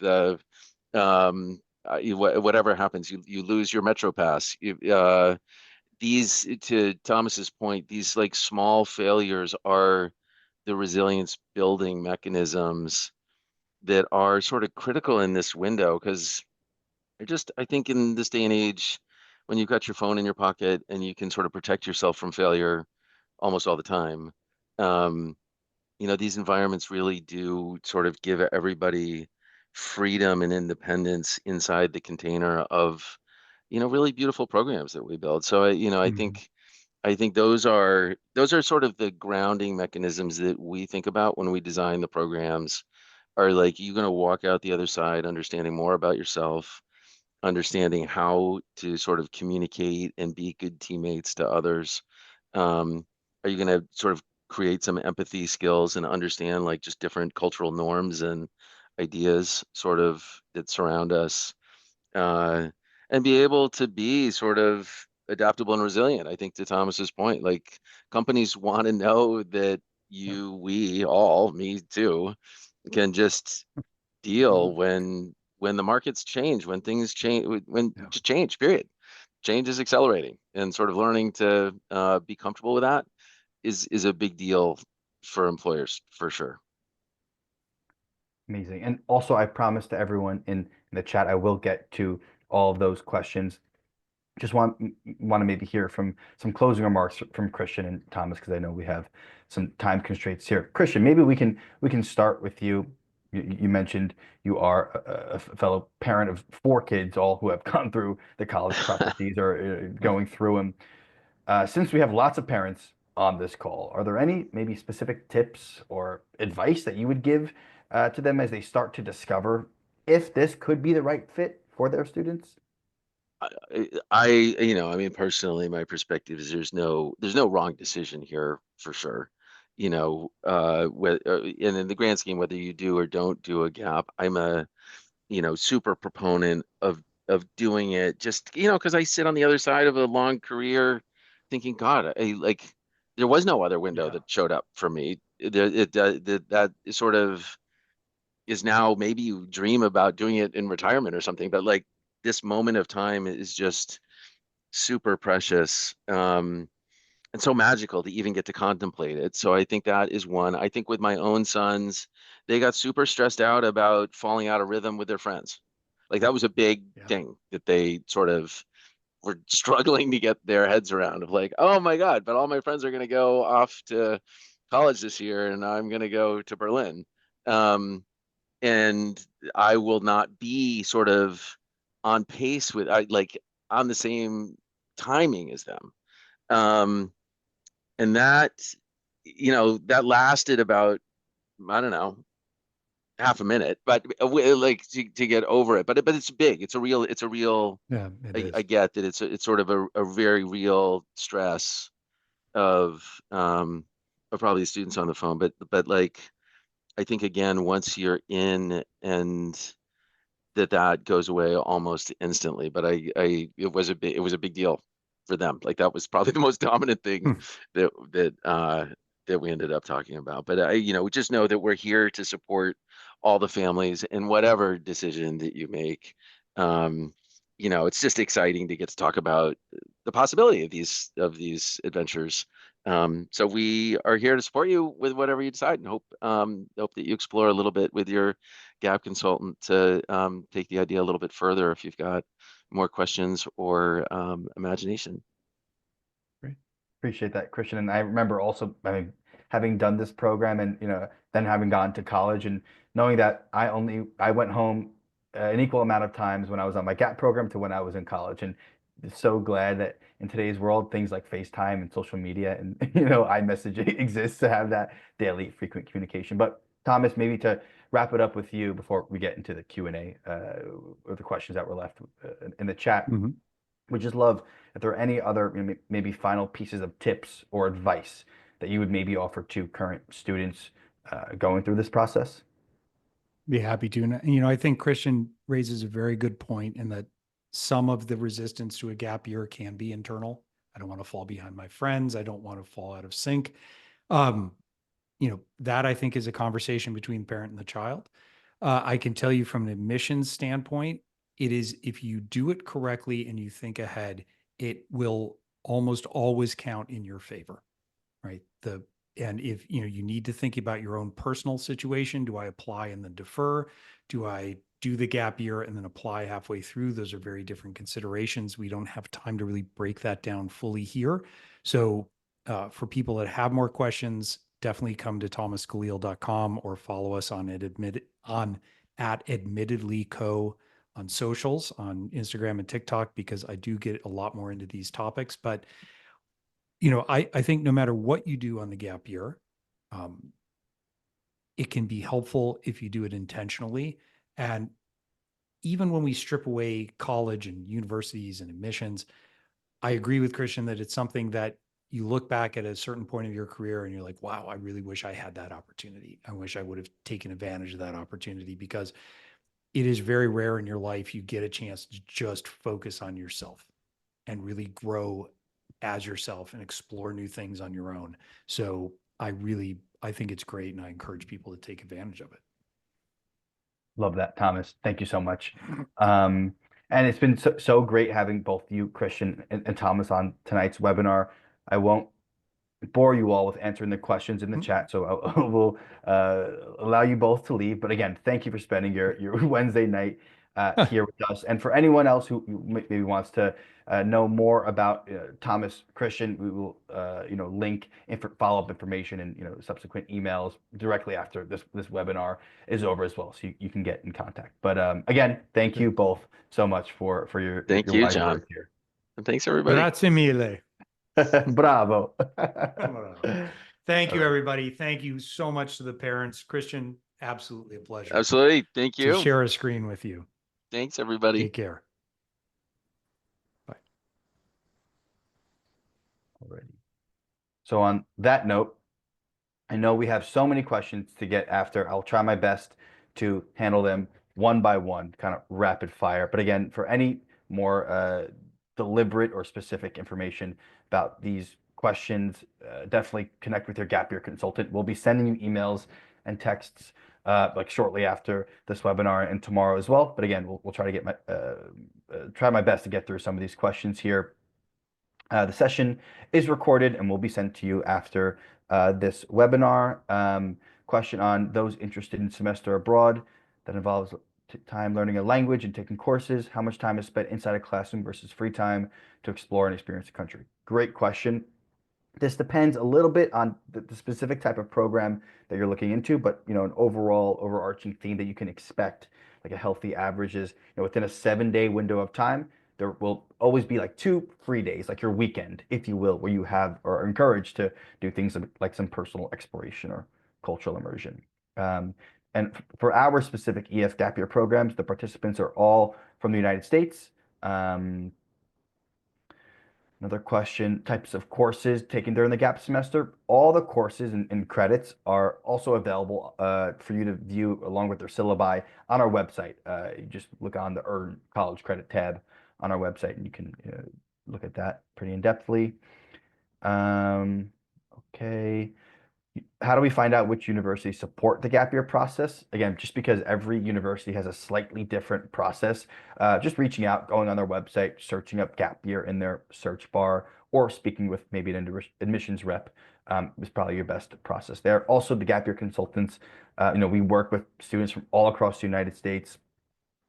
Whatever happens, you lose your Metro pass. These, to Thomas's point, these like small failures are the resilience building mechanisms that are sort of critical in this window because I think in this day and age, when you've got your phone in your pocket and you can sort of protect yourself from failure almost all the time, um, these environments really do sort of give everybody freedom and independence inside the container of, really beautiful programs that we build. So I think those are sort of the grounding mechanisms that we think about when we design the programs. Are like you're going to walk out the other side understanding more about yourself, understanding how to sort of communicate and be good teammates to others. Are you going to sort of create some empathy skills and understand like just different cultural norms and ideas sort of that surround us, uh, and be able to be sort of adaptable and resilient? I think to Thomas's point, like companies want to know that Yeah. we all, me too, can just deal Mhm. when the markets change, when things change, when Yeah. just change, period. Change is accelerating, and sort of learning to be comfortable with that is a big deal for employers for sure. amazing. And also, I promise to everyone in the chat, I will get to all of those questions. Just want to maybe hear from some closing remarks from Christian and Thomas, because I know we have some time constraints here. Christian, maybe we can start with you. You mentioned you are a fellow parent of four kids, all who have gone through the college processes or going through them. Since we have lots of parents on this call, are there any maybe specific tips or advice that you would give to them as they start to discover if this could be the right fit for their students? I mean, personally, my perspective is there's no wrong decision here for sure. And in the grand scheme, whether you do or don't do a gap, I'm a, super proponent of doing it just, because I sit on the other side of a long career thinking, God, there was no other window Yeah. that showed up for me. That sort of is now, maybe you dream about doing it in retirement or something, but like this moment of time is just super precious, and so magical to even get to contemplate it. So I think that is one. I think with my own sons, they got super stressed out about falling out of rhythm with their friends. Like that was a big Yeah. thing that they sort of were struggling to get their heads around, of like, oh my God, but all my friends are going to go off to college this year and I'm going to go to Berlin. Um, and I will not be sort of on pace with, on the same timing as them. Um, and that lasted about, I don't know, half a minute, but like to get over it. But it's big. It's a real. Yeah, it I is. get that it's sort of a very real stress of probably the students on the phone, but like I think again, once you're in, and that goes away almost instantly. But it was a big deal for them. Like that was probably the most dominant thing Hmm. that we ended up talking about. But we just know that we're here to support all the families in whatever decision that you make. Um, it's just exciting to get to talk about the possibility of these adventures. So we are here to support you with whatever you decide, and hope that you explore a little bit with your gap consultant to take the idea a little bit further if you've got more questions or imagination. Great. Appreciate that, Christian. And I remember also, I mean, having done this program and, then having gone to college and knowing that I went home an equal amount of times when I was on my GAP program to when I was in college. And so glad that in today's world, things like FaceTime and social media and, iMessage exists to have that daily frequent communication. But Thomas, maybe to wrap it up with you before we get into the Q&A, or the questions that were left in the chat. Mhm. Would just love if there are any other maybe final pieces of tips or advice that you would maybe offer to current students going through this process. Be happy to. And, I think Christian raises a very good point in that some of the resistance to a gap year can be internal. I don't want to fall behind my friends. I don't want to fall out of sync. Um, that I think is a conversation between the parent and the child. I can tell you from an admissions standpoint, it is, if you do it correctly and you think ahead, it will almost always count in your favor, right? And if you need to think about your own personal situation, do I apply and then defer? Do I do the gap year and then apply halfway through? Those are very different considerations. We don't have time to really break that down fully here. So for people that have more questions, definitely come to thomascaleel.com or follow us on at admittedlyco on socials, on Instagram and TikTok, because I do get a lot more into these topics. But I think no matter what you do on the gap year, it can be helpful if you do it intentionally. And even when we strip away college and universities and admissions, I agree with Christian that it's something that you look back at a certain point of your career and you're like, wow, I really wish I had that opportunity. I wish I would have taken advantage of that opportunity, because it is very rare in your life you get a chance to just focus on yourself and really grow as yourself and explore new things on your own. So I think it's great, and I encourage people to take advantage of it. Love that, Thomas. Thank you so much. And it's been so great having both you, Christian, and Thomas on tonight's webinar. I won't bore you all with answering the questions in the chat, so I will allow you both to leave. But again, thank you for spending your Wednesday night here with us. And for anyone else who maybe wants to know more about Thomas, Christian, we will link follow-up information and subsequent emails directly after this webinar is over as well, so you can get in contact. But again, thank you both so much for Thank your you, wise John. words here. And thanks, everybody. Grazie mille. Bravo. Thank you, everybody. Thank you so much to the parents. Christian, absolutely a pleasure Absolutely. Thank to you. share a screen with you. Thanks, everybody. Take care. Alrighty. So on that note, I know we have so many questions to get after. I'll try my best to handle them one by one, kind of rapid fire. But again, for any more deliberate or specific information about these questions, definitely connect with your gap year consultant. We'll be sending you emails and texts like shortly after this webinar and tomorrow as well. But again, we'll try to get try my best to get through some of these questions here. The session is recorded and will be sent to you after this webinar. Question on those interested in semester abroad that involves time learning a language and taking courses. How much time is spent inside a classroom versus free time to explore and experience the country? Great question. This depends a little bit on the specific type of program that you're looking into, but an overall overarching theme that you can expect, like a healthy average is, within a 7-day window of time, there will always be like 2 free days, like your weekend, if you will, where you have or are encouraged to do things like some personal exploration or cultural immersion. And for our specific EF Gap Year programs, the participants are all from the United States. Another question, types of courses taken during the gap semester. All the courses and credits are also available for you to view along with their syllabi on our website. You just look on the Earn College Credit tab on our website and you can look at that pretty in-depthly. Okay. How do we find out which universities support the gap year process? Again, just because every university has a slightly different process, just reaching out, going on their website, searching up gap year in their search bar, or speaking with maybe an admissions rep is probably your best process there. Also, the gap year consultants, we work with students from all across the United States,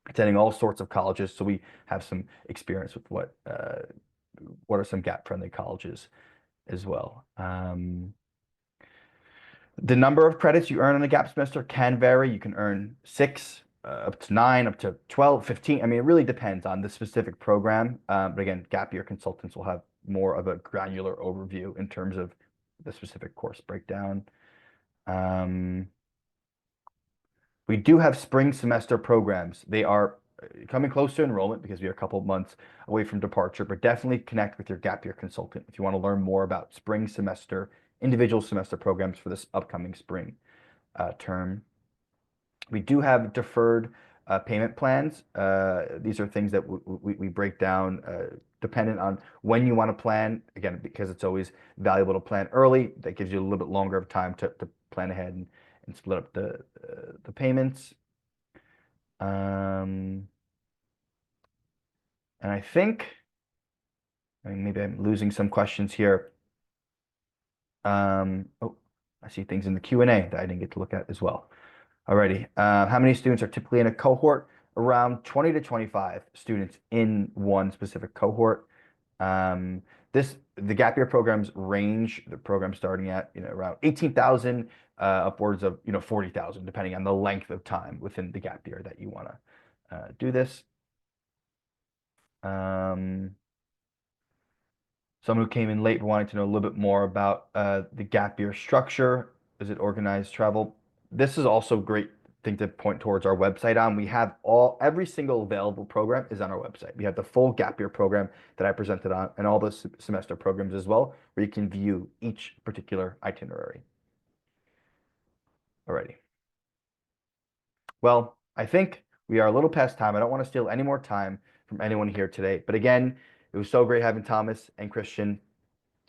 attending all sorts of colleges, so we have some experience with what are some gap-friendly colleges as well. The number of credits you earn in a gap semester can vary. You can earn 6, up to 9, up to 12, 15. I mean, it really depends on the specific program. But again, gap year consultants will have more of a granular overview in terms of the specific course breakdown. We do have spring semester programs. They are coming close to enrollment because we are a couple of months away from departure, but definitely connect with your gap year consultant if you want to learn more about spring semester, individual semester programs for this upcoming spring term. We do have deferred payment plans. These are things that we break down dependent on when you want to plan. Again, because it's always valuable to plan early. That gives you a little bit longer of time to plan ahead and split up the payments. And I think, maybe I'm losing some questions here. Oh, I see things in the Q&A that I didn't get to look at as well. Alrighty. How many students are typically in a cohort? Around 20 to 25 students in one specific cohort. The gap year programs range, the program starting at around 18,000 upwards of 40,000, depending on the length of time within the gap year that you want to do this. Someone who came in late wanting to know a little bit more about the gap year structure. Is it organized travel? This is also a great thing to point towards our website on. We have every single available program is on our website. We have the full gap year program that I presented on and all the semester programs as well, where you can view each particular itinerary. Alrighty. Well, I think we are a little past time. I don't want to steal any more time from anyone here today. But again, it was so great having Thomas and Christian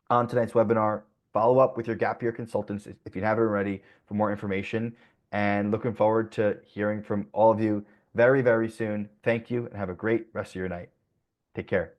on tonight's webinar. Follow up with your gap year consultants if you haven't already for more information. And looking forward to hearing from all of you very, very soon. Thank you and have a great rest of your night. Take care.